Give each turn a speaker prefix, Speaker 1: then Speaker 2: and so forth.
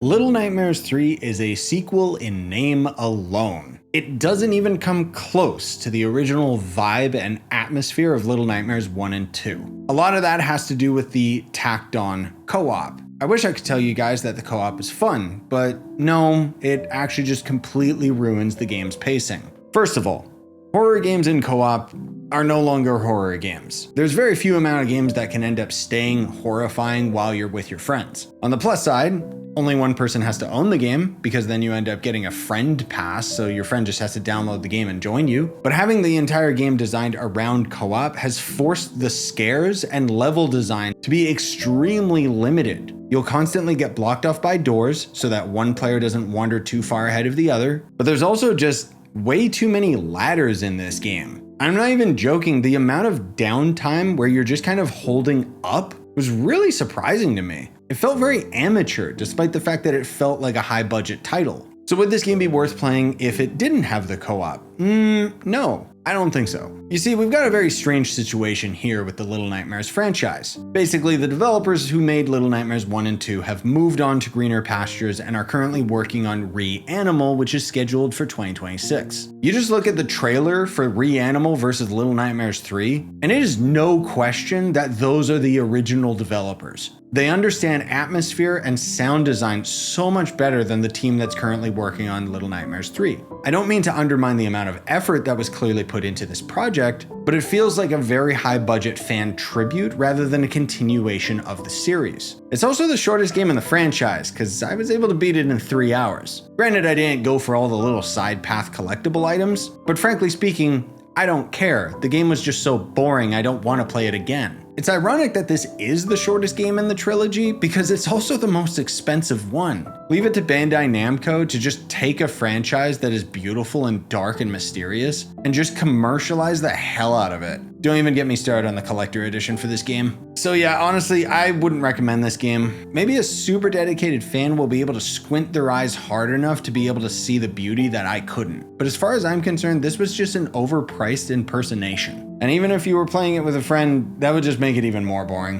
Speaker 1: Little Nightmares 3 is a sequel in name alone. It doesn't even come close to the original vibe and atmosphere of Little Nightmares 1 and 2. A lot of that has to do with the tacked on co-op. I wish I could tell you guys that the co-op is fun, but no, it actually just completely ruins the game's pacing. First of all, horror games in co-op are no longer horror games. There's very few amount of games that can end up staying horrifying while you're with your friends. On the plus side, only one person has to own the game, because then you end up getting a friend pass, so your friend just has to download the game and join you. But having the entire game designed around co-op has forced the scares and level design to be extremely limited. You'll constantly get blocked off by doors so that one player doesn't wander too far ahead of the other. But there's also just way too many ladders in this game. I'm not even joking, the amount of downtime where you're just kind of holding up was really surprising to me. It felt very amateur, despite the fact that it felt like a high budget title. So would this game be worth playing if it didn't have the co-op? No, I don't think so. You see, we've got a very strange situation here with the Little Nightmares franchise. Basically, the developers who made Little Nightmares 1 and 2 have moved on to greener pastures and are currently working on Reanimal, which is scheduled for 2026. You just look at the trailer for Reanimal versus Little Nightmares 3, and it is no question that those are the original developers. They understand atmosphere and sound design so much better than the team that's currently working on Little Nightmares 3. I don't mean to undermine the amount of effort that was clearly put into this project, but it feels like a very high budget fan tribute rather than a continuation of the series. It's also the shortest game in the franchise, because I was able to beat it in 3 hours. Granted, I didn't go for all the little side path collectible items, but frankly speaking, I don't care. The game was just so boring, I don't want to play it again. It's ironic that this is the shortest game in the trilogy because it's also the most expensive one. Leave it to Bandai Namco to just take a franchise that is beautiful and dark and mysterious and just commercialize the hell out of it. Don't even get me started on the collector edition for this game. So yeah, honestly, I wouldn't recommend this game. Maybe a super dedicated fan will be able to squint their eyes hard enough to be able to see the beauty that I couldn't. But as far as I'm concerned, this was just an overpriced impersonation. And even if you were playing it with a friend, that would just make it even more boring.